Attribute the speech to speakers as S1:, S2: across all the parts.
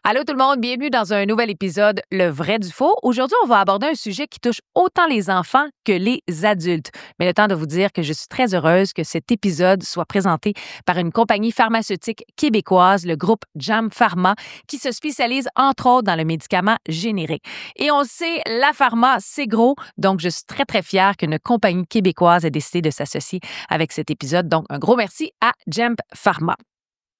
S1: Allô tout le monde, bienvenue dans un nouvel épisode Le vrai du faux. Aujourd'hui, on va aborder un sujet qui touche autant les enfants que les adultes. Mais le temps de vous dire que je suis très heureuse que cet épisode soit présenté par une compagnie pharmaceutique québécoise, le groupe Jam Pharma, qui se spécialise entre autres dans le médicament générique. Et on sait, la pharma, c'est gros, donc je suis très, très fière qu'une compagnie québécoise ait décidé de s'associer avec cet épisode. Donc, un gros merci à Jam Pharma.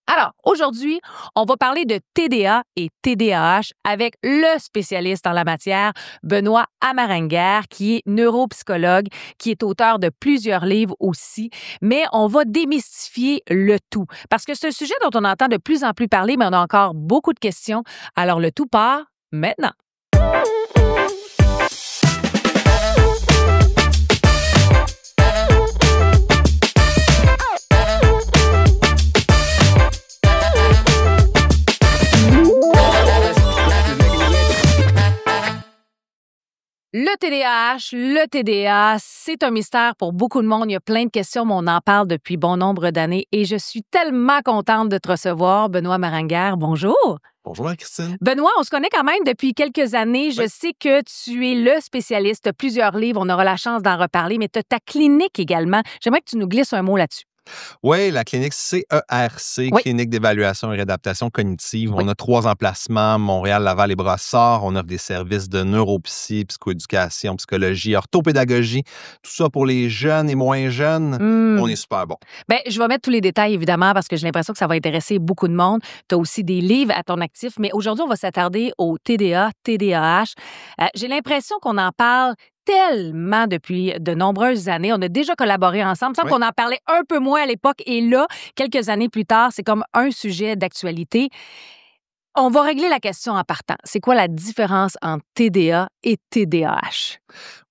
S1: Alors, aujourd'hui, on va parler de TDA et TDAH avec le spécialiste en la matière, Benoît Amarenguer, qui est neuropsychologue, qui est auteur de plusieurs livres aussi. Mais on va démystifier le tout parce que c'est un sujet dont on entend de plus en plus parler, mais on a encore beaucoup de questions. Alors, le tout part maintenant. Le TDAH, le TDA, c'est un mystère pour beaucoup de monde. Il y a plein de questions, mais on en parle depuis bon nombre d'années et je suis tellement contente de te recevoir, Benoît Amarenguer. Bonjour.
S2: Bonjour, Christine.
S1: Benoît, on se connaît quand même depuis quelques années. Je sais que tu es le spécialiste. Tu as plusieurs livres, on aura la chance d'en reparler, mais tu as ta clinique également. J'aimerais que tu nous glisses un mot là-dessus.
S2: Oui, la clinique CERC, Clinique d'évaluation et réadaptation cognitive.
S1: Oui.
S2: On a 3 emplacements, Montréal, Laval et Brossard. On offre des services de neuropsy, psychoéducation, psychologie, orthopédagogie. Tout ça pour les jeunes et moins jeunes. On est super bon.
S1: Bien, je vais mettre tous les détails, évidemment, parce que j'ai l'impression que ça va intéresser beaucoup de monde. Tu as aussi des livres à ton actif, mais aujourd'hui, on va s'attarder au TDA, TDAH. J'ai l'impression qu'on en parle tellement depuis de nombreuses années. On a déjà collaboré ensemble. Il me semble qu'on en parlait un peu moins à l'époque. Et là, quelques années plus tard, c'est comme un sujet d'actualité. On va régler la question en partant. C'est quoi la différence entre TDA et TDAH?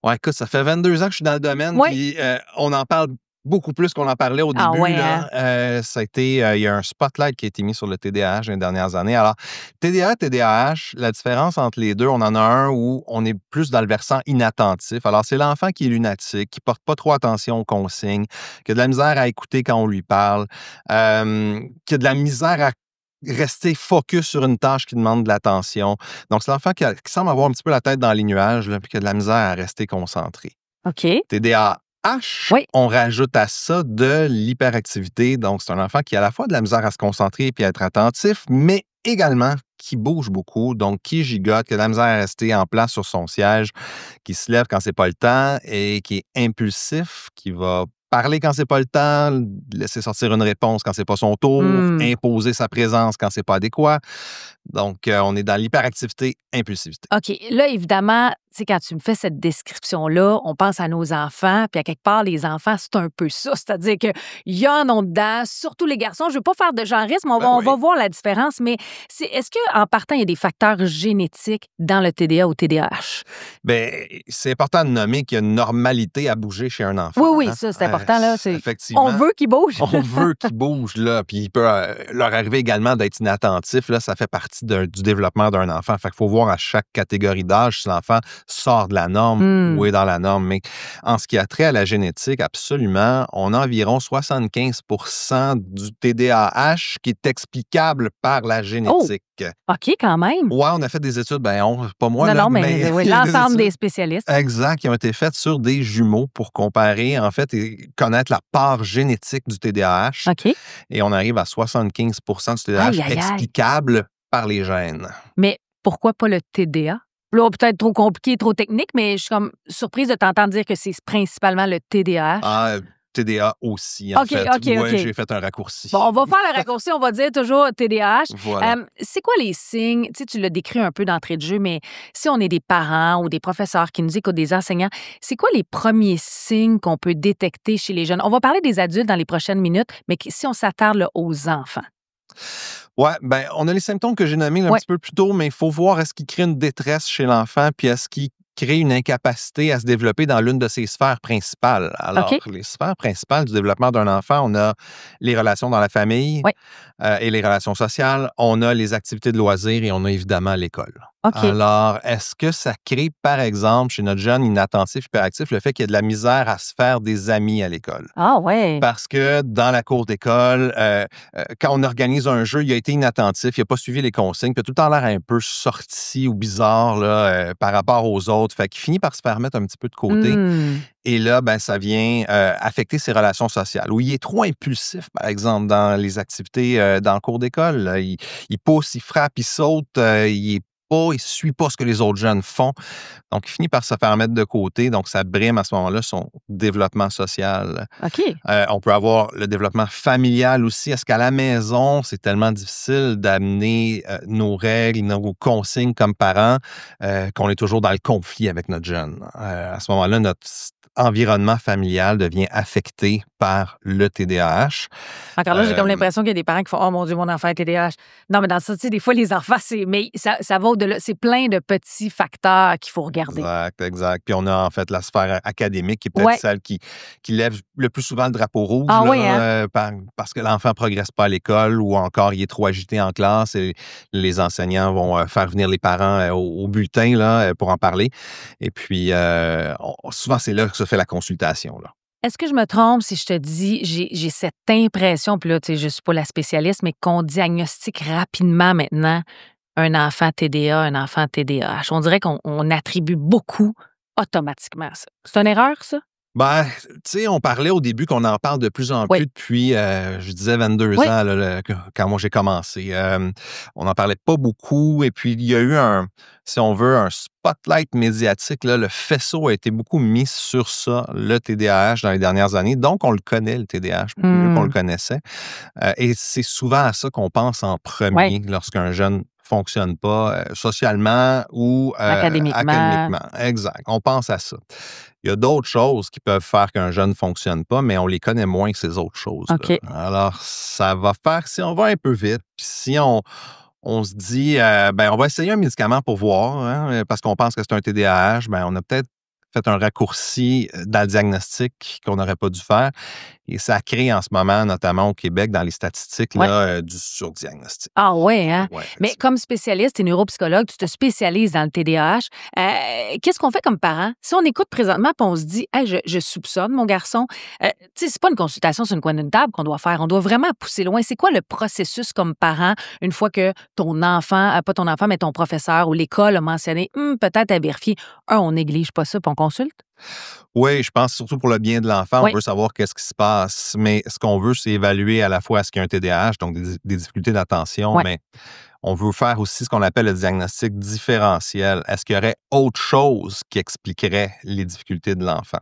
S2: Oui, écoute, ça fait 22 ans que je suis dans le domaine, puis on en parle beaucoup plus qu'on en parlait au début.
S1: Ah ouais,
S2: ça a été, il y a un spotlight qui a été mis sur le TDAH dans les dernières années. Alors, TDA, TDAH, la différence entre les deux, on en a un où on est plus dans le versant inattentif. Alors, c'est l'enfant qui est lunatique, qui porte pas trop attention aux consignes, qui a de la misère à écouter quand on lui parle, qui a de la misère à rester focus sur une tâche qui demande de l'attention. Donc, c'est l'enfant qui semble avoir un petit peu la tête dans les nuages, là, puis qui a de la misère à rester concentré.
S1: OK.
S2: TDAH, on rajoute à ça de l'hyperactivité. Donc, c'est un enfant qui a à la fois de la misère à se concentrer et à être attentif, mais également qui bouge beaucoup, donc qui gigote, qui a de la misère à rester en place sur son siège, qui se lève quand c'est pas le temps et qui est impulsif, qui va parler quand c'est pas le temps, laisser sortir une réponse quand c'est pas son tour, imposer sa présence quand c'est pas adéquat. Donc, on est dans l'hyperactivité, impulsivité.
S1: OK. Là, évidemment, tu sais, quand tu me fais cette description-là, on pense à nos enfants, puis à quelque part, les enfants, c'est un peu ça. C'est-à-dire qu'il y en a dedans, surtout les garçons. Je ne veux pas faire de genrisme, on va voir la différence, mais est-ce qu'en partant, il y a des facteurs génétiques dans le TDA ou TDAH?
S2: Bien, c'est important de nommer qu'il y a une normalité à bouger chez un enfant.
S1: Oui, ça, c'est important. Là.
S2: Effectivement.
S1: On veut qu'il bouge.
S2: On veut qu'il bouge, là. Puis il peut leur arriver également d'être inattentif. Là, ça fait partie du développement d'un enfant. Fait qu'il faut voir à chaque catégorie d'âge si l'enfant sort de la norme ou est dans la norme. Mais en ce qui a trait à la génétique, absolument, on a environ 75% du TDAH qui est explicable par la génétique.
S1: Oh, OK, quand même.
S2: Oui, on a fait des études, pas moi.
S1: Non, mais l'ensemble des spécialistes.
S2: Exact, qui ont été faites sur des jumeaux pour comparer, en fait, et connaître la part génétique du TDAH.
S1: OK.
S2: Et on arrive à 75% du TDAH explicable par les gènes.
S1: Mais pourquoi pas le TDA? Là, peut-être trop compliqué, trop technique, mais je suis comme surprise de t'entendre dire que c'est principalement le TDAH.
S2: Ah, TDA aussi, en fait.
S1: OK.
S2: J'ai fait un raccourci.
S1: Bon, on va faire le raccourci, on va dire toujours TDAH.
S2: Voilà.
S1: C'est quoi les signes? Tu sais, tu l'as décrit un peu d'entrée de jeu, mais si on est des parents ou des professeurs qui nous écoutent, des enseignants, c'est quoi les premiers signes qu'on peut détecter chez les jeunes? On va parler des adultes dans les prochaines minutes, mais si on s'attarde là, aux enfants.
S2: Oui, on a les symptômes que j'ai nommés un petit peu plus tôt, mais il faut voir est-ce qu'il crée une détresse chez l'enfant, puis est-ce qu'il crée une incapacité à se développer dans l'une de ses sphères principales. Alors, les sphères principales du développement d'un enfant, on a les relations dans la famille et les relations sociales, on a les activités de loisirs et on a évidemment l'école.
S1: OK.
S2: Alors, est-ce que ça crée, par exemple, chez notre jeune inattentif, hyperactif, le fait qu'il y a de la misère à se faire des amis à l'école?
S1: Ah ouais.
S2: Parce que dans la cour d'école, quand on organise un jeu, il a été inattentif, il n'a pas suivi les consignes, puis il a tout le temps l'air un peu sorti ou bizarre là, par rapport aux autres. Fait qu'il finit par se faire mettre un petit peu de côté.
S1: Mmh.
S2: Et là, ben, ça vient affecter ses relations sociales. Ou il est trop impulsif, par exemple, dans les activités dans le cours d'école. Là. Il pousse, il frappe, il saute, il suit pas ce que les autres jeunes font. Donc, il finit par se faire mettre de côté. Donc, ça brime à ce moment-là son développement social.
S1: OK.
S2: On peut avoir le développement familial aussi. Est-ce qu'à la maison, c'est tellement difficile d'amener nos règles, nos consignes comme parents, qu'on est toujours dans le conflit avec notre jeune? À ce moment-là, notre environnement familial devient affecté par le TDAH.
S1: Encore là, j'ai comme
S2: Euh,
S1: l'impression qu'il y a des parents qui font oh mon Dieu, mon enfant a TDAH. Non, mais dans ça, tu sais, des fois, les enfants, mais ça va au-delà. C'est plein de petits facteurs qu'il faut regarder.
S2: Exact, exact. Puis on a en fait la sphère académique qui est peut-être
S1: Ouais.
S2: celle qui lève le plus souvent le drapeau rouge
S1: Ah
S2: là,
S1: oui, hein?
S2: parce que l'enfant ne progresse pas à l'école ou encore il est trop agité en classe et les enseignants vont faire venir les parents au bulletin là, pour en parler. Et puis, souvent, c'est là que se fait la consultation. Là.
S1: Est-ce que je me trompe si je te dis, j'ai cette impression, puis là, tu sais, je suis pas la spécialiste, mais qu'on diagnostique rapidement maintenant un enfant TDA, un enfant TDAH. On dirait qu'on attribue beaucoup automatiquement à ça. C'est une erreur, ça?
S2: Ben, tu sais, on parlait au début qu'on en parle de plus en
S1: Oui.
S2: plus depuis, je disais 22
S1: Oui.
S2: ans, là, quand moi j'ai commencé. On n'en parlait pas beaucoup et puis il y a eu si on veut, un spotlight médiatique. Là, le faisceau a été beaucoup mis sur ça, le TDAH, dans les dernières années. Donc, on le connaît, le TDAH, mieux qu'on le connaissait. Et c'est souvent à ça qu'on pense en premier lorsqu'un jeune fonctionne pas socialement ou
S1: Académiquement.
S2: académiquement. Exact. On pense à ça. Il y a d'autres choses qui peuvent faire qu'un jeune ne fonctionne pas, mais on les connaît moins que ces autres choses-là.
S1: OK.
S2: Alors, ça va faire, si on va un peu vite, puis si on se dit, ben, on va essayer un médicament pour voir, hein, parce qu'on pense que c'est un TDAH, ben, on a peut-être fait un raccourci dans le diagnostic qu'on n'aurait pas dû faire. Et ça crée en ce moment, notamment au Québec, dans les statistiques,
S1: Ouais.
S2: là, du surdiagnostic.
S1: Ah ouais, hein?
S2: Ouais,
S1: Mais comme spécialiste et neuropsychologue, tu te spécialises dans le TDAH. Qu'est-ce qu'on fait comme parent? Si on écoute présentement et on se dit hey, je soupçonne mon garçon, tu sais, c'est pas une consultation sur une coin d'une table qu'on doit faire. On doit vraiment pousser loin. C'est quoi le processus comme parent une fois que ton enfant, pas ton enfant, mais ton professeur ou l'école a mentionné peut-être à vérifier. On néglige pas ça puis on consulte?
S2: Oui, je pense surtout pour le bien de l'enfant, on
S1: Oui.
S2: veut savoir qu'est-ce qui se passe. Mais ce qu'on veut, c'est évaluer à la fois est-ce qu'il y a un TDAH, donc des difficultés d'attention,
S1: Ouais.
S2: mais on veut faire aussi ce qu'on appelle le diagnostic différentiel. Est-ce qu'il y aurait autre chose qui expliquerait les difficultés de l'enfant?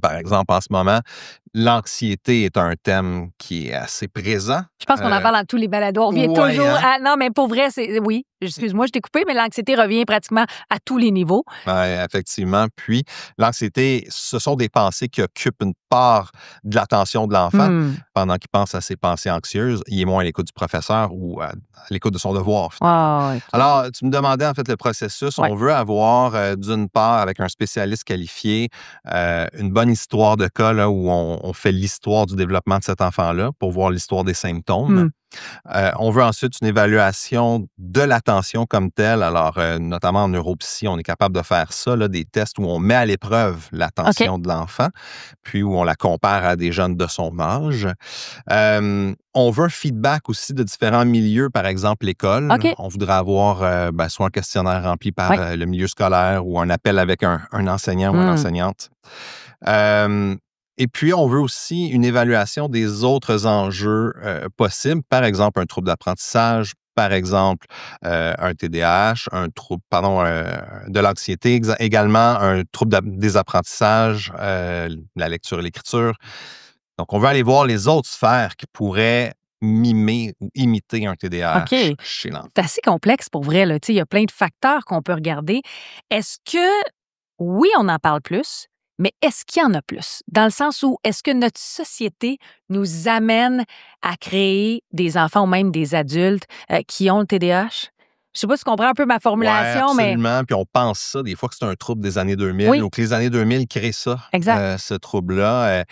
S2: Par exemple, en ce moment, l'anxiété est un thème qui est assez présent.
S1: Je pense qu'on en parle dans tous les balados. On revient
S2: ouais,
S1: toujours
S2: hein?
S1: à... Non, mais pour vrai, c'est... Oui, excuse-moi, je t'ai coupé, mais l'anxiété revient pratiquement à tous les niveaux.
S2: Ouais, effectivement. Puis, l'anxiété, ce sont des pensées qui occupent une part de l'attention de l'enfant. Pendant qu'il pense à ses pensées anxieuses, il est moins à l'écoute du professeur ou à l'écoute de son devoir, finalement.
S1: Ouais.
S2: Alors, tu me demandais, en fait, le processus.
S1: Ouais.
S2: On veut avoir, d'une part, avec un spécialiste qualifié, une bonne histoire de cas là, où on fait l'histoire du développement de cet enfant-là pour voir l'histoire des symptômes. On veut ensuite une évaluation de l'attention comme telle. Alors, notamment en neuropsy, on est capable de faire ça, là, des tests où on met à l'épreuve l'attention de l'enfant, puis où on la compare à des jeunes de son âge. On veut un feedback aussi de différents milieux, par exemple l'école.
S1: OK.
S2: On voudrait avoir soit un questionnaire rempli par le milieu scolaire ou un appel avec un enseignant ou une enseignante. Et puis, on veut aussi une évaluation des autres enjeux possibles, par exemple un trouble d'apprentissage, par exemple un TDAH, un trouble, de l'anxiété, également un trouble des apprentissages, la lecture et l'écriture. Donc, on veut aller voir les autres sphères qui pourraient mimer ou imiter un TDAH chez l'enfant.
S1: C'est assez complexe pour vrai. Là. Il y a plein de facteurs qu'on peut regarder. Est-ce que, oui, on en parle plus, mais est-ce qu'il y en a plus? Dans le sens où, est-ce que notre société nous amène à créer des enfants ou même des adultes qui ont le TDAH? Je sais pas si tu comprends un peu ma formulation,
S2: ouais, absolument. Puis on pense ça, des fois, que c'est un trouble des années 2000 ou que les années 2000 créent ça,
S1: exact.
S2: ce trouble-là.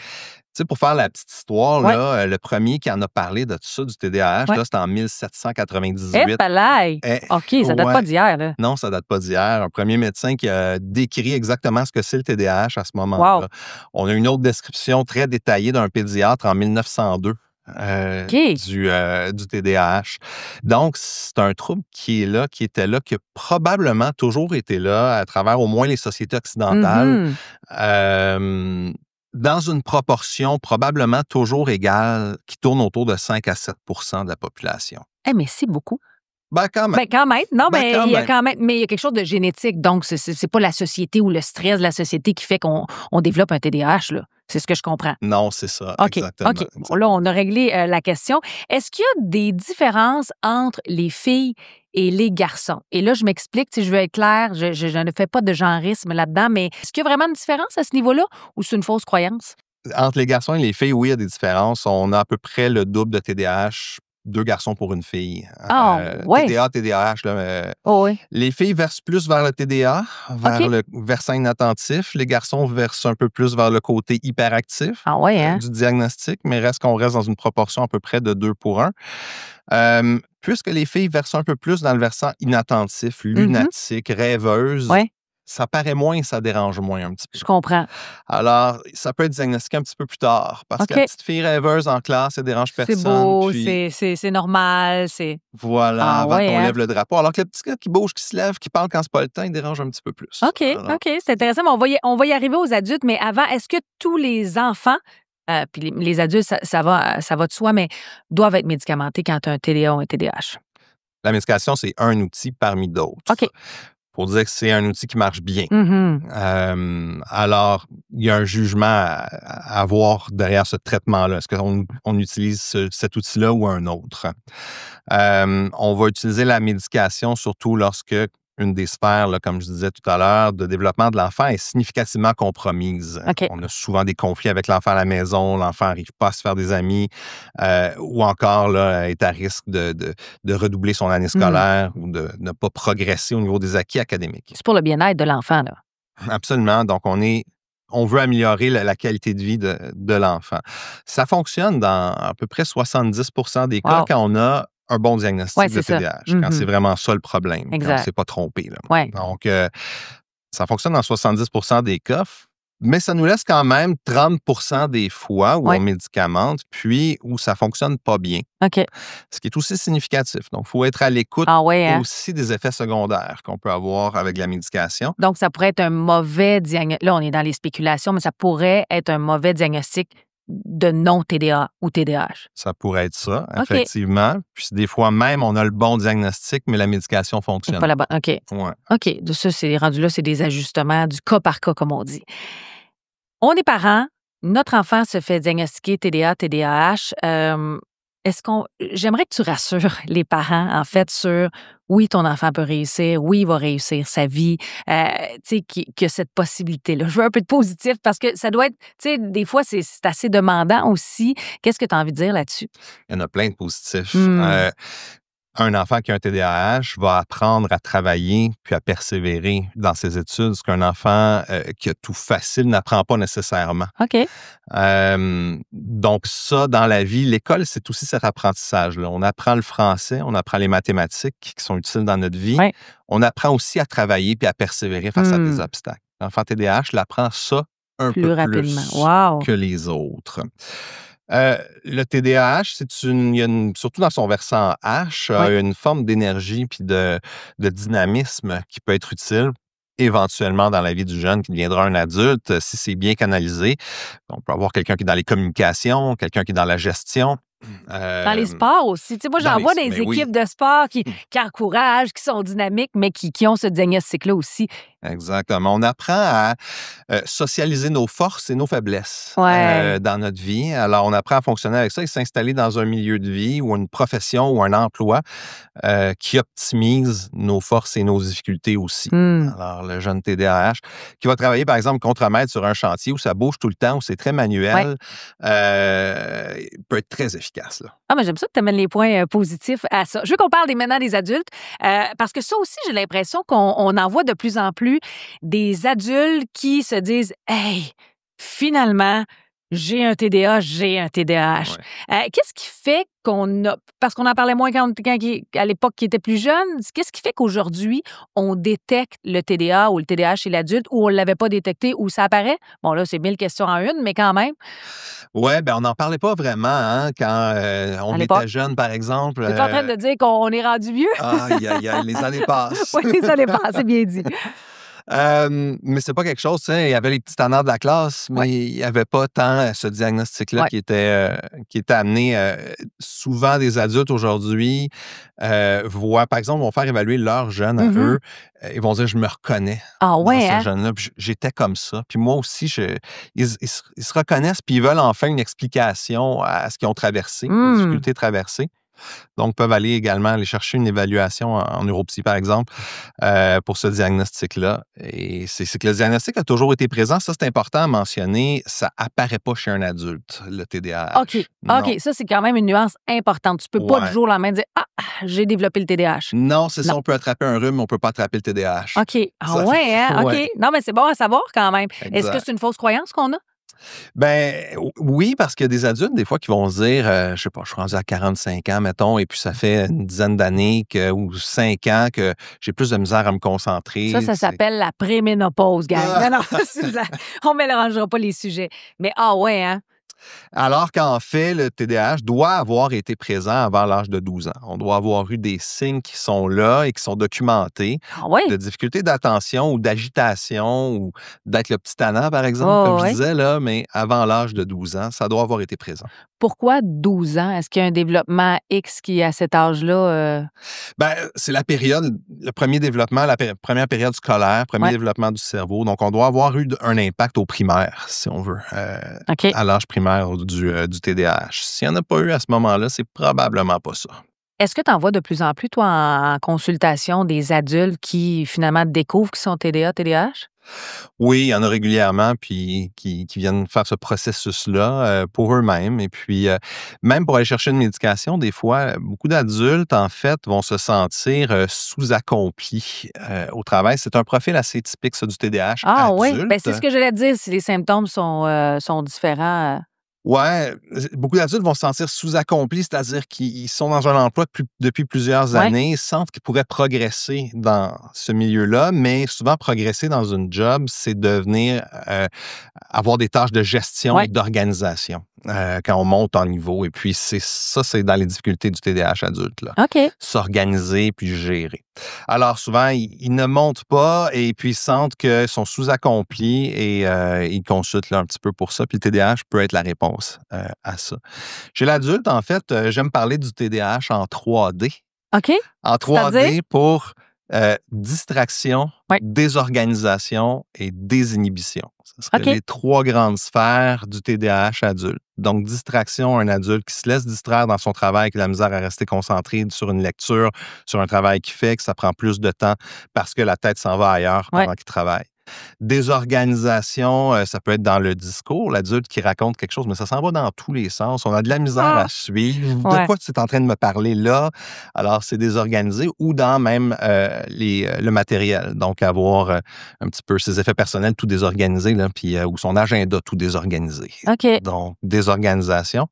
S2: sais, pour faire la petite histoire,
S1: Ouais.
S2: là, le premier qui en a parlé de tout ça, du TDAH,
S1: Ouais.
S2: là, c'était en 1798.
S1: Palais!
S2: Eh,
S1: OK, ça date
S2: ouais.
S1: pas d'hier, là.
S2: Non, ça date pas d'hier. Un premier médecin qui a décrit exactement ce que c'est le TDAH à ce moment-là.
S1: Wow.
S2: On a une autre description très détaillée d'un pédiatre en 1902
S1: OK.
S2: du TDAH. Donc, c'est un trouble qui est là, qui était là, qui a probablement toujours été là à travers au moins les sociétés occidentales,
S1: Mhm.
S2: dans une proportion probablement toujours égale, qui tourne autour de 5 à 7 de la population.
S1: Mais c'est beaucoup.
S2: Ben, quand même.
S1: Ben, quand même. Non,
S2: Ben,
S1: mais
S2: quand
S1: il y a
S2: même.
S1: quand même. Mais il y a quelque chose de génétique. Donc, c'est pas la société ou le stress de la société qui fait qu'on développe un TDAH, là. C'est ce que je comprends.
S2: Non, c'est ça,
S1: OK.
S2: exactement.
S1: OK. Bon, là, on a réglé la question. Est-ce qu'il y a des différences entre les filles et les garçons? Et là, je m'explique, si je veux être claire, je ne fais pas de genrisme là-dedans, mais est-ce qu'il y a vraiment une différence à ce niveau-là ou c'est une fausse croyance?
S2: Entre les garçons et les filles, oui, il y a des différences. On a à peu près le double de TDAH, 2 garçons pour une fille.
S1: Ouais.
S2: TDA, TDAH, là,
S1: Oh, oui.
S2: les filles versent plus vers le TDA, vers
S1: OK.
S2: le versant inattentif. Les garçons versent un peu plus vers le côté hyperactif
S1: Ah, ouais, hein?
S2: du diagnostic, mais reste qu'on reste dans une proportion à peu près de 2 pour 1. Puisque les filles versent un peu plus dans le versant inattentif, lunatique, rêveuse,
S1: Ouais,
S2: ça paraît moins, ça dérange moins un petit peu.
S1: je comprends.
S2: Alors, ça peut être diagnostiqué un petit peu plus tard, parce que
S1: OK.
S2: la petite fille rêveuse en classe, elle dérange
S1: C'est
S2: personne.
S1: beau,
S2: Puis
S1: c'est normal, c'est...
S2: voilà,
S1: Ah
S2: avant
S1: ouais,
S2: qu'on
S1: hein?
S2: lève le drapeau. Alors que le petit gars qui bouge, qui se lève, qui parle quand c'est pas le temps, il dérange un petit peu plus.
S1: OK,
S2: Alors,
S1: OK, c'est intéressant, mais on va y arriver aux adultes, mais avant, est-ce que tous les enfants, puis les adultes, ça va de soi, mais doivent être médicamentés quand tu as un TDA ou un TDAH?
S2: la médication, c'est un outil parmi d'autres.
S1: OK.
S2: Pour dire que c'est un outil qui marche bien.
S1: Mhm.
S2: Alors, il y a un jugement à avoir derrière ce traitement-là. Est-ce qu'on utilise cet outil-là ou un autre? On va utiliser la médication surtout lorsque une des sphères, là, comme je disais tout à l'heure, de développement de l'enfant est significativement compromise.
S1: OK.
S2: On a souvent des conflits avec l'enfant à la maison, l'enfant n'arrive pas à se faire des amis, ou encore là, est à risque de redoubler son année scolaire ou de ne pas progresser au niveau des acquis académiques.
S1: C'est pour le bien-être de l'enfant, là.
S2: Absolument. Donc, on veut améliorer la qualité de vie de l'enfant. Ça fonctionne dans à peu près 70 des cas
S1: Wow.
S2: quand on a un bon diagnostic
S1: Ouais,
S2: de
S1: c'est ça.
S2: TDAH, quand c'est vraiment ça le problème, quand on
S1: Exact.
S2: ne s'est pas trompé. Là.
S1: Ouais.
S2: Donc, ça fonctionne dans 70 des cas, mais ça nous laisse quand même 30 des fois où
S1: Ouais.
S2: on médicamente, puis où ça ne fonctionne pas bien,
S1: OK.
S2: ce qui est aussi significatif. Donc, il faut être à l'écoute
S1: Ah ouais, hein?
S2: aussi des effets secondaires qu'on peut avoir avec la médication.
S1: Donc, ça pourrait être un mauvais diagnostic. Là, on est dans les spéculations, mais ça pourrait être un mauvais diagnostic de non-TDA ou TDAH.
S2: Ça pourrait être ça,
S1: OK.
S2: effectivement. Puis des fois même, on a le bon diagnostic, mais la médication
S1: C'est
S2: fonctionne.
S1: pas la bonne. OK.
S2: Ouais.
S1: OK. De ça, c'est rendu là, c'est des ajustements du cas par cas, comme on dit. On est parents. Notre enfant se fait diagnostiquer TDA, TDAH. J'aimerais que tu rassures les parents, en fait, sur oui, ton enfant peut réussir, oui, il va réussir sa vie, tu sais, qu'il y a cette possibilité-là. Je veux un peu de positif parce que ça doit être, tu sais, des fois, c'est assez demandant aussi. Qu'est-ce que tu as envie de dire là-dessus?
S2: Il y en a plein de positifs. Un enfant qui a un TDAH va apprendre à travailler puis à persévérer dans ses études, ce qu'un enfant qui a tout facile n'apprend pas nécessairement.
S1: OK.
S2: Donc ça, dans la vie, l'école, c'est aussi cet apprentissage-là. On apprend le français, on apprend les mathématiques qui sont utiles dans notre vie.
S1: Ouais.
S2: On apprend aussi à travailler puis à persévérer face à des obstacles. L'enfant TDAH l'apprend ça un
S1: Plus
S2: peu
S1: rapidement.
S2: plus
S1: Wow.
S2: que les autres. Le TDAH, surtout dans son versant H, a une forme d'énergie puis de dynamisme qui peut être utile éventuellement dans la vie du jeune qui deviendra un adulte si c'est bien canalisé. On peut avoir quelqu'un qui est dans les communications, quelqu'un qui est dans la gestion.
S1: Dans les sports aussi. Tu sais, moi, j'en vois des équipes de sport qui encouragent, qui sont dynamiques, mais qui ont ce diagnostic-là aussi.
S2: Exactement. On apprend à socialiser nos forces et nos faiblesses dans notre vie. Alors, on apprend à fonctionner avec ça et s'installer dans un milieu de vie ou une profession ou un emploi qui optimise nos forces et nos difficultés aussi. Alors, le jeune TDAH qui va travailler, par exemple, contre-maître sur un chantier où ça bouge tout le temps, où c'est très manuel, peut être très efficace. Là.
S1: Ah, mais j'aime ça que tu amènes les points positifs à ça. Je veux qu'on parle maintenant des adultes, parce que ça aussi, j'ai l'impression qu'on en voit de plus en plus des adultes qui se disent « Hey, finalement, J'ai un TDA, j'ai un TDAH.
S2: Ouais.
S1: Qu'est-ce qui fait qu'on a... Parce qu'on en parlait moins à l'époque qui était plus jeune. Qu'est-ce qui fait qu'aujourd'hui, on détecte le TDA ou le TDAH chez l'adulte ou on ne l'avait pas détecté ou ça apparaît? Bon, là, c'est 1000 questions en une, mais quand même.
S2: Ouais, ben on n'en parlait pas vraiment hein, quand
S1: À
S2: on
S1: l'époque.
S2: était jeune, par exemple.
S1: Tu es en train de dire qu'on est rendu vieux?
S2: Aïe, aïe, aïe, les années passent.
S1: Oui, ça dépend, c'est bien dit.
S2: Mais c'est pas quelque chose, tu sais, il y avait les petits tanneurs de la classe, mais il n'y avait pas tant ce diagnostic-là
S1: Ouais.
S2: qui était amené. Souvent, des adultes aujourd'hui voient, par exemple, vont faire évaluer leurs jeunes à eux. Ils vont dire, je me reconnais
S1: Ah
S2: dans
S1: ouais,
S2: ce
S1: hein?
S2: jeune-là, puis j'étais comme ça. Puis moi aussi, ils se reconnaissent, puis ils veulent enfin une explication à ce qu'ils ont traversé, les difficultés traversées. Donc, peuvent aller chercher une évaluation en neuropsy, par exemple, pour ce diagnostic-là. Et c'est que le diagnostic a toujours été présent. Ça, c'est important à mentionner. Ça apparaît pas chez un adulte, le TDAH.
S1: OK.
S2: Non.
S1: OK, ça, c'est quand même une nuance importante. Tu peux pas du
S2: Ouais.
S1: jour au lendemain dire « Ah, j'ai développé le TDAH ».
S2: Non, c'est ça. On peut attraper un rhume, mais on peut pas attraper le TDAH.
S1: OK. Ah
S2: Ça,
S1: ouais, hein? OK.
S2: ouais,
S1: Non, mais c'est bon à savoir quand même. Est-ce que
S2: exact.
S1: c'est une fausse croyance qu'on a?
S2: Ben oui, parce qu'il y a des adultes, des fois, qui vont se dire, je sais pas, je suis rendu à 45 ans, mettons, et puis ça fait une dizaine d'années ou 5 ans que j'ai plus de misère à me concentrer.
S1: Ça s'appelle la préménopause, gang. Non, non, on ne mélangera pas les sujets. Mais ah ouais, hein?
S2: Alors qu'en fait, le TDAH doit avoir été présent avant l'âge de 12 ans. On doit avoir eu des signes qui sont là et qui sont documentés
S1: Ah ouais?
S2: de difficultés d'attention ou d'agitation ou d'être le petit tannant, par exemple,
S1: Oh,
S2: comme je
S1: ouais.
S2: disais, là, mais avant l'âge de 12 ans, ça doit avoir été présent.
S1: Pourquoi 12 ans? Est-ce qu'il y a un développement X qui, à cet âge-là...
S2: Ben, c'est la période, le premier développement, première période scolaire, premier
S1: Ouais.
S2: développement du cerveau. Donc, on doit avoir eu un impact au primaire, si on veut,
S1: OK.
S2: à l'âge primaire du TDAH. S'il n'y en a pas eu à ce moment-là, c'est probablement pas ça.
S1: Est-ce que tu en vois de plus en plus, toi, en consultation, des adultes qui, finalement, découvrent qu'ils sont TDA, TDAH?
S2: Oui, il y en a régulièrement, puis qui viennent faire ce processus-là pour eux-mêmes. Et puis, même pour aller chercher une médication, des fois, beaucoup d'adultes, en fait, vont se sentir sous-accomplis au travail. C'est un profil assez typique, ça, du TDAH
S1: Ah oui?
S2: adulte.
S1: Ben, c'est ce que j'allais te dire, si les symptômes sont différents.
S2: Ouais, beaucoup d'adultes vont se sentir sous-accomplis, c'est-à-dire qu'ils sont dans un emploi depuis plusieurs
S1: Ouais.
S2: années, sentent qu'ils pourraient progresser dans ce milieu-là, mais souvent progresser dans une job, c'est devenir avoir des tâches de gestion
S1: Ouais.
S2: et d'organisation quand on monte en niveau. Et puis c'est dans les difficultés du TDAH adulte, là.
S1: OK.
S2: S'organiser puis gérer. Alors souvent, ils ne montent pas et puis ils sentent qu'ils sont sous-accomplis et ils consultent là, un petit peu pour ça. Puis le TDAH peut être la réponse à ça. Chez l'adulte, en fait, j'aime parler du TDAH en 3D.
S1: OK.
S2: En
S1: C'est-à-dire?
S2: 3D pour distraction,
S1: Ouais.
S2: désorganisation et désinhibition. Ce seraient
S1: OK.
S2: les 3 grandes sphères du TDAH adulte. Donc, distraction, un adulte qui se laisse distraire dans son travail, qui a de la misère à rester concentré sur une lecture, sur un travail qu'il fait, que ça prend plus de temps parce que la tête s'en va ailleurs pendant
S1: Ouais.
S2: qu'il travaille. Désorganisation, ça peut être dans le discours, l'adulte qui raconte quelque chose, mais ça s'en va dans tous les sens. On a de la misère à suivre.
S1: Ouais.
S2: De quoi tu es en train de me parler là? Alors, c'est désorganisé ou dans même le matériel. Donc, avoir un petit peu ses effets personnels tout désorganisés, là, puis, ou son agenda tout désorganisé.
S1: OK.
S2: Donc, désorganisation.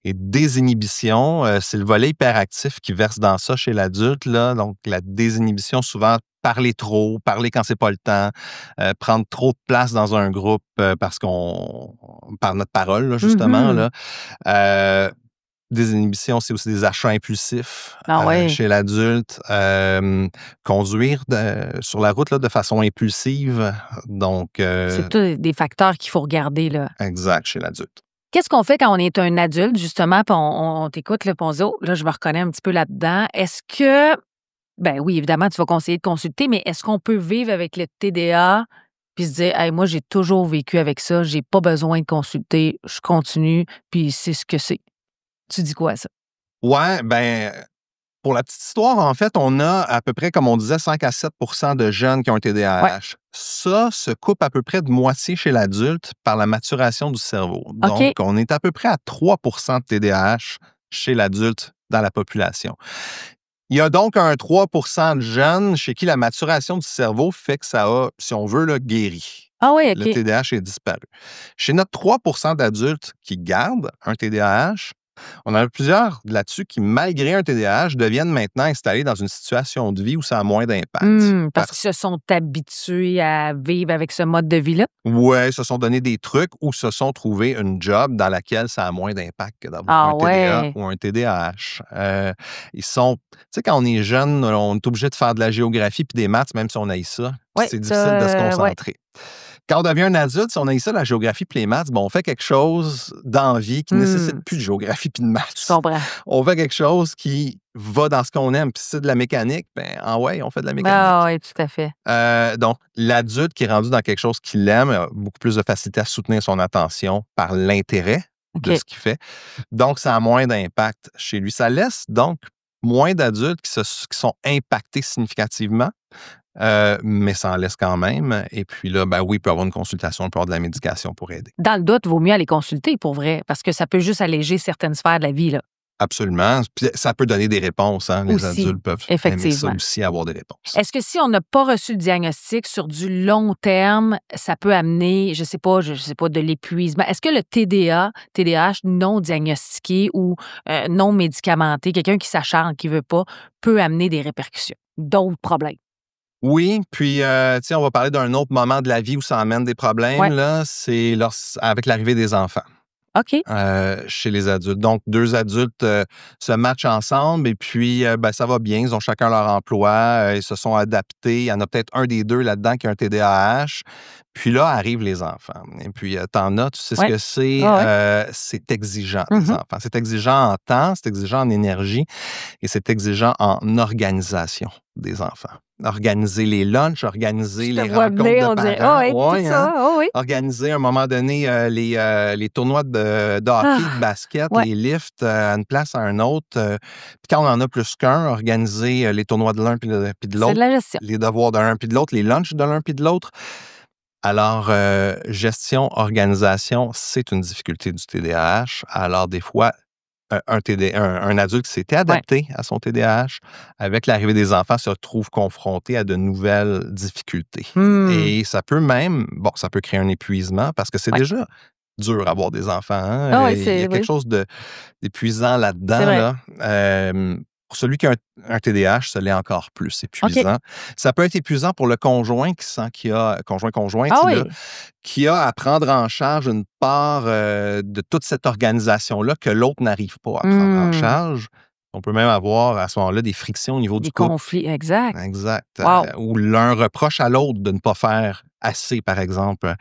S2: Et désinhibition, c'est le volet hyperactif qui verse dans ça chez l'adulte, là. Donc, la désinhibition, souvent, parler trop, parler quand c'est pas le temps, prendre trop de place dans un groupe parce qu'on par notre parole, là, justement, là. Désinhibition, c'est aussi des achats impulsifs
S1: Ah ouais.
S2: chez l'adulte. Conduire sur la route là, de façon impulsive. Donc,
S1: C'est tous des facteurs qu'il faut regarder, là.
S2: exact, chez l'adulte.
S1: Qu'est-ce qu'on fait quand on est un adulte, justement, puis on t'écoute, là, puis on se dit, oh, là, je me reconnais un petit peu là-dedans. Est-ce que, ben oui, évidemment, tu vas conseiller de consulter, mais est-ce qu'on peut vivre avec le TDA puis se dire, hey, moi, j'ai toujours vécu avec ça, j'ai pas besoin de consulter, je continue, puis c'est ce que c'est. Tu dis quoi à ça?
S2: Ouais, ben, pour la petite histoire, en fait, on a à peu près, comme on disait, 5 à 7 de jeunes qui ont un TDAH.
S1: Ouais.
S2: Ça se coupe à peu près de moitié chez l'adulte par la maturation du cerveau. Donc,
S1: OK.
S2: on est à peu près à 3 de TDAH chez l'adulte dans la population. Il y a donc un 3 de jeunes chez qui la maturation du cerveau fait que ça a, si on veut, là, guéri.
S1: Ah oui,
S2: Le
S1: OK.
S2: TDAH est disparu. Chez notre 3 d'adultes qui gardent un TDAH, on en a plusieurs là-dessus qui, malgré un TDAH, deviennent maintenant installés dans une situation de vie où ça a moins d'impact.
S1: Parce qu'ils se sont habitués à vivre avec ce mode de vie-là?
S2: Ouais, se sont donné des trucs ou se sont trouvés une job dans laquelle ça a moins d'impact que d'avoir
S1: Ah
S2: un TDA
S1: ouais.
S2: ou un TDAH. Ils sont, tu sais, quand on est jeune, on est obligé de faire de la géographie puis des maths, même si on haït ça.
S1: Oui,
S2: C'est difficile de se
S1: ouais,
S2: concentrer. Quand on devient un adulte, si on haït ça, la géographie puis les maths, bon, on fait quelque chose dans la vie qui ne nécessite plus de géographie puis de
S1: je
S2: maths.
S1: comprends.
S2: On fait quelque chose qui va dans ce qu'on aime. Puis si c'est de la mécanique, ben, ouais, on fait de la mécanique.
S1: Ah oui, tout à fait.
S2: Donc, l'adulte qui est rendu dans quelque chose qu'il aime a beaucoup plus de facilité à soutenir son attention par l'intérêt de
S1: OK.
S2: ce qu'il fait. Donc, ça a moins d'impact chez lui. Ça laisse donc moins d'adultes qui sont impactés significativement, mais ça en laisse quand même. Et puis là, ben oui, il peut y avoir une consultation, il peut y avoir de la médication pour aider.
S1: Dans le doute, il vaut mieux aller consulter pour vrai, parce que ça peut juste alléger certaines sphères de la vie, là.
S2: Absolument. Puis ça peut donner des réponses. Hein. Les
S1: Aussi,
S2: adultes peuvent aimer ça
S1: effectivement.
S2: aussi, avoir des réponses.
S1: Est-ce que si on n'a pas reçu le diagnostic sur du long terme, ça peut amener, je sais pas, de l'épuisement? Est-ce que le TDAH non diagnostiqué ou non médicamenté, quelqu'un qui s'acharne, qui veut pas, peut amener des répercussions, d'autres problèmes?
S2: Oui, puis, tu on va parler d'un autre moment de la vie où ça amène des problèmes,
S1: Ouais.
S2: là, c'est avec l'arrivée des enfants.
S1: OK.
S2: Chez les adultes. Donc, 2 adultes, se matchent ensemble et puis, ben, ça va bien. Ils ont chacun leur emploi, ils se sont adaptés. Il y en a peut-être un des 2 là-dedans qui a un TDAH. Puis là, arrivent les enfants et puis, tu as, tu sais ce
S1: Ouais.
S2: que c'est,
S1: Ah ouais.
S2: c'est exigeant, les
S1: Mhm.
S2: enfants. C'est exigeant en temps, c'est exigeant en énergie et c'est exigeant en organisation des enfants. Organiser les lunchs, organiser
S1: Je te
S2: les
S1: vois
S2: rencontres
S1: venir,
S2: de
S1: on dirait. Ah
S2: parents.
S1: oui, tout
S2: Ouais, hein?
S1: ça. Ah oui.
S2: Organiser à un moment donné les tournois de hockey, de
S1: Ah,
S2: basket,
S1: ouais.
S2: les lifts à une place à une autre. Puis quand on en a plus qu'un, organiser les tournois de l'un puis de
S1: C'est de
S2: l'autre,
S1: la gestion.
S2: les devoirs de l'un puis de l'autre, les lunchs de l'un puis de l'autre. Alors, gestion, organisation, c'est une difficulté du TDAH. Alors, des fois, un adulte qui s'était
S1: Ouais.
S2: adapté à son TDAH, avec l'arrivée des enfants, se retrouve confronté à de nouvelles difficultés. Et ça peut même, bon, ça peut créer un épuisement parce que c'est
S1: Ouais.
S2: déjà dur avoir des enfants. Hein?
S1: Ah oui,
S2: Il y a quelque
S1: oui.
S2: chose d'épuisant
S1: C'est
S2: là-dedans.
S1: vrai.
S2: Là. Pour celui qui a un TDAH, ça l'est encore plus
S1: OK.
S2: épuisant. Ça peut être épuisant pour le conjoint qui sent qu'il a, conjointe,
S1: Ah
S2: là,
S1: oui.
S2: qui a à prendre en charge une part de toute cette organisation-là que l'autre n'arrive pas à prendre en charge. On peut même avoir à ce moment-là des frictions au niveau
S1: Des
S2: du couple.
S1: conflits, exact.
S2: Exact.
S1: Wow.
S2: Où l'un reproche à l'autre de ne pas faire assez, par exemple.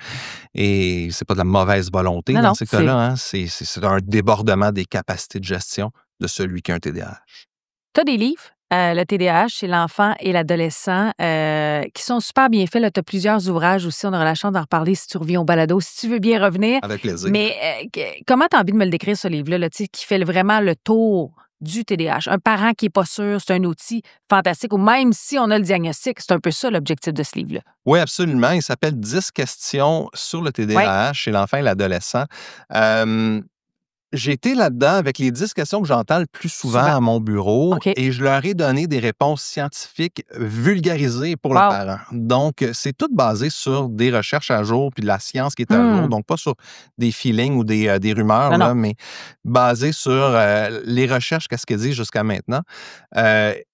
S2: Et c'est pas de la mauvaise volonté
S1: Non,
S2: dans
S1: non,
S2: ces
S1: c'est
S2: cas-là. Hein? C'est un débordement des capacités de gestion de celui qui a un TDAH.
S1: Tu as des livres, le TDAH chez l'enfant et l'adolescent, qui sont super bien faits. Tu as plusieurs ouvrages aussi. On aura la chance d'en reparler si tu reviens au balado, si tu veux bien revenir.
S2: Avec plaisir.
S1: Mais comment tu as envie de me le décrire, ce livre-là, tu sais, qui fait vraiment le tour du TDAH? Un parent qui n'est pas sûr, c'est un outil fantastique. Ou même si on a le diagnostic, c'est un peu ça l'objectif de ce livre-là.
S2: Oui, absolument. Il s'appelle 10 questions sur le TDAH chez l'enfant et l'adolescent. J'ai été là-dedans avec les 10 questions que j'entends le plus souvent à mon bureau
S1: OK.
S2: et je leur ai donné des réponses scientifiques vulgarisées pour le
S1: Wow.
S2: parent. Donc, c'est tout basé sur des recherches à jour puis de la science qui est à jour. Donc, pas sur des feelings ou des rumeurs,
S1: Non,
S2: là,
S1: non.
S2: mais basé sur les recherches, qu'est-ce qu'elles disent jusqu'à maintenant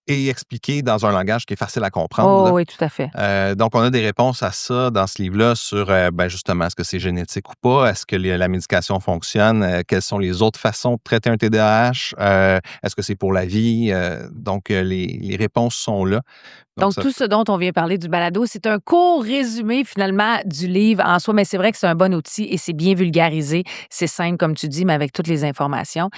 S2: et expliqué dans un langage qui est facile à comprendre.
S1: Oh
S2: là.
S1: oui, tout à fait.
S2: Donc, on a des réponses à ça dans ce livre-là sur, justement, est-ce que c'est génétique ou pas? Est-ce que la médication fonctionne? Quelles sont les autres façons de traiter un TDAH? Est-ce que c'est pour la vie? Donc, les réponses sont là.
S1: Donc,
S2: ça
S1: tout ce dont on vient parler du balado, c'est un court résumé, finalement, du livre en soi. Mais c'est vrai que c'est un bon outil et c'est bien vulgarisé. C'est simple, comme tu dis, mais avec toutes les informations.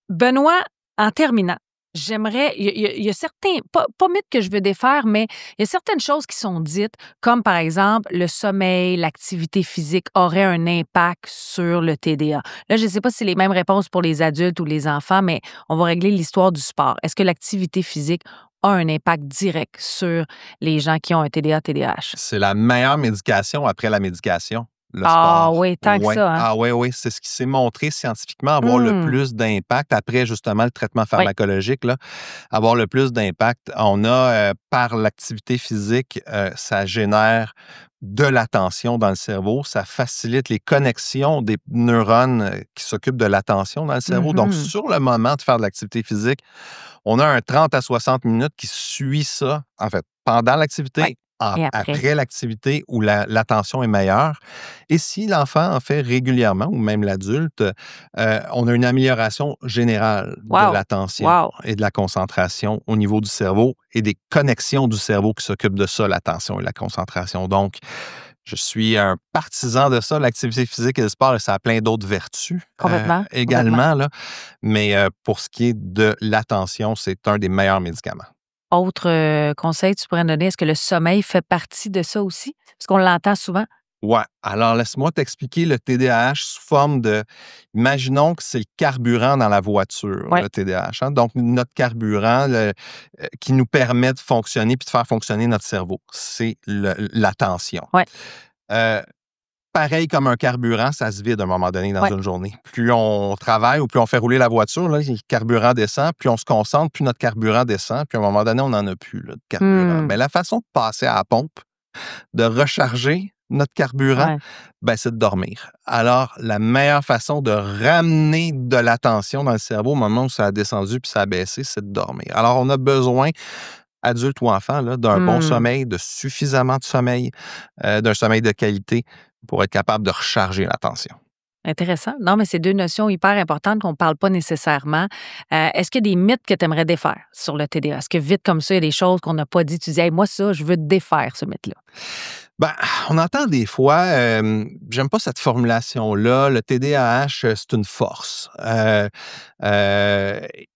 S1: Benoît, en terminant, j'aimerais, il y a certains, pas mythes que je veux défaire, mais il y a certaines choses qui sont dites, comme par exemple, le sommeil, l'activité physique aurait un impact sur le TDA. Là, je ne sais pas si c'est les mêmes réponses pour les adultes ou les enfants, mais on va régler l'histoire du sport. Est-ce que l'activité physique a un impact direct sur les gens qui ont un TDA, TDAH?
S2: C'est la meilleure médication après la médication. le
S1: Ah
S2: sport.
S1: oui, tant que
S2: Ouais.
S1: ça, hein?
S2: Ah oui, oui, c'est ce qui s'est montré scientifiquement avoir le
S1: Mmh.
S2: plus d'impact après justement le traitement
S1: Oui.
S2: pharmacologique, là, avoir le plus d'impact. On a, par l'activité physique, ça génère de l'attention dans le cerveau, ça facilite les connexions des neurones, qui s'occupent de l'attention dans le cerveau. Donc
S1: Mmh.
S2: sur le moment de faire de l'activité physique, on a un 30 à 60 minutes qui suit ça, en fait, pendant
S1: Ouais.
S2: l'activité,
S1: Et après?
S2: après l'activité où l'attention est meilleure. Et si l'enfant en fait régulièrement, ou même l'adulte, on a une amélioration générale de
S1: Wow!
S2: l'attention
S1: Wow!
S2: et de la concentration au niveau du cerveau et des connexions du cerveau qui s'occupent de ça, l'attention et la concentration. Donc, je suis un partisan de ça, l'activité physique et le sport, et ça a plein d'autres vertus
S1: Complètement, complètement.
S2: également, là. Mais pour ce qui est de l'attention, c'est un des meilleurs médicaments.
S1: Autre, conseil que tu pourrais me donner, est-ce que le sommeil fait partie de ça aussi? Parce qu'on l'entend souvent.
S2: Ouais. Alors, laisse-moi t'expliquer le TDAH sous forme de... Imaginons que c'est le carburant dans la voiture,
S1: Ouais.
S2: le TDAH, hein. Donc, notre carburant qui nous permet de fonctionner puis de faire fonctionner notre cerveau, c'est l'attention.
S1: Ouais.
S2: Euh, Pareil comme un carburant, ça se vide à un moment donné dans
S1: Ouais.
S2: une journée. Plus on travaille ou plus on fait rouler la voiture, là, le carburant descend, plus on se concentre, plus notre carburant descend, puis à un moment donné, on n'en a plus là, de carburant.
S1: Mmh.
S2: Mais la façon de passer à la pompe, de recharger notre carburant,
S1: Ouais.
S2: ben, c'est de dormir. Alors, la meilleure façon de ramener de l'attention dans le cerveau au moment où ça a descendu puis ça a baissé, c'est de dormir. Alors, on a besoin, adulte ou enfant, là, d'un bon
S1: Mmh.
S2: sommeil, de suffisamment de sommeil, d'un sommeil de qualité pour être capable de recharger l'attention.
S1: Intéressant. Non, mais c'est 2 notions hyper importantes qu'on ne parle pas nécessairement. Est-ce qu'il y a des mythes que tu aimerais défaire sur le TDA? Est-ce que vite comme ça, il y a des choses qu'on n'a pas dit, tu dis: «Hey, moi ça, je veux défaire ce mythe-là»?
S2: Ben, on entend des fois, j'aime pas cette formulation-là, le TDAH, c'est une force. Euh,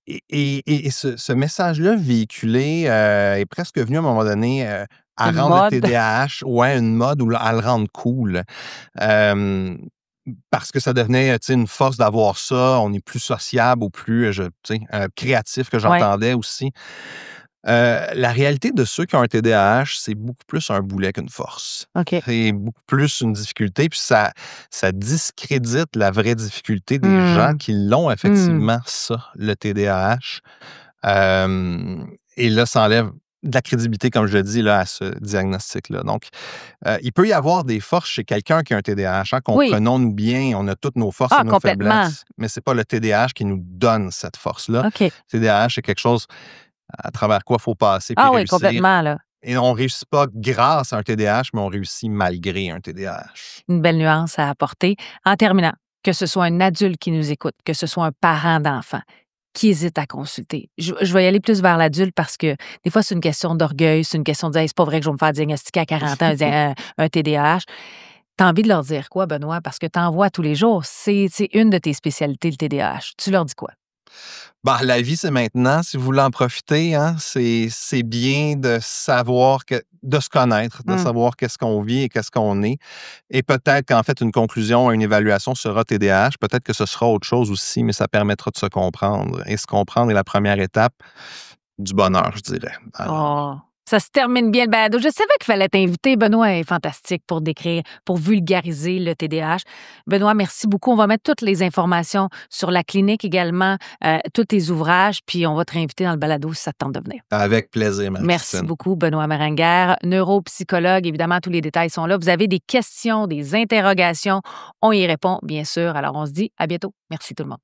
S2: et ce message-là véhiculé est presque venu à un moment donné à
S1: Une
S2: rendre le
S1: mode?
S2: TDAH, ouais, une mode ou à le rendre cool. Euh, Parce que ça devenait, tu sais, une force d'avoir ça. On est plus sociable ou plus, tu sais, créatif que
S1: Ouais.
S2: j'entendais aussi. La réalité de ceux qui ont un TDAH, c'est beaucoup plus un boulet qu'une force.
S1: OK.
S2: C'est beaucoup plus une difficulté, puis ça discrédite la vraie difficulté des gens
S1: Mmh.
S2: qui l'ont
S1: Mmh.
S2: effectivement, ça, le TDAH. Et là, ça enlève de la crédibilité, comme je le dis, là, à ce diagnostic-là. Donc, il peut y avoir des forces chez quelqu'un qui a un TDAH, hein,
S1: Oui.
S2: comprenons-nous bien, on a toutes nos forces et
S1: Ah,
S2: nos
S1: complètement.
S2: faiblesses, mais c'est pas le TDAH qui nous donne cette force-là.
S1: OK.
S2: Le TDAH, c'est quelque chose à travers quoi il faut passer puis
S1: Ah oui,
S2: réussir.
S1: complètement, là.
S2: Et on réussit pas grâce à un TDAH, mais on réussit malgré un TDAH.
S1: Une belle nuance à apporter. En terminant, que ce soit un adulte qui nous écoute, que ce soit un parent d'enfant qui hésite à consulter. Je vais y aller plus vers l'adulte parce que des fois, c'est une question d'orgueil, c'est une question de dire: «Hey, c'est pas vrai que je vais me faire diagnostiquer à 40 ans un TDAH». Tu as envie de leur dire quoi, Benoît? Parce que tu en vois tous les jours. C'est une de tes spécialités, le TDAH. Tu leur dis quoi?
S2: Bah, la vie, c'est maintenant. Si vous voulez en profiter, hein, c'est bien de savoir de se connaître, de
S1: Mmh.
S2: savoir qu'est-ce qu'on vit et qu'est-ce qu'on est. Et peut-être qu'en fait, une conclusion, une évaluation sera TDAH. Peut-être que ce sera autre chose aussi, mais ça permettra de se comprendre. Et se comprendre est la première étape du bonheur, je dirais. Alors,
S1: Oh, ça se termine bien le balado. Je savais qu'il fallait t'inviter. Benoît est fantastique pour décrire, pour vulgariser le TDAH. Benoît, merci beaucoup. On va mettre toutes les informations sur la clinique également, tous tes ouvrages, puis on va te réinviter dans le balado si ça te tente de venir.
S2: avec plaisir,
S1: Merci
S2: Marie-Christine.
S1: beaucoup, Benoît Maringuer, neuropsychologue. Évidemment, tous les détails sont là. Vous avez des questions, des interrogations. On y répond, bien sûr. Alors, on se dit à bientôt. Merci tout le monde.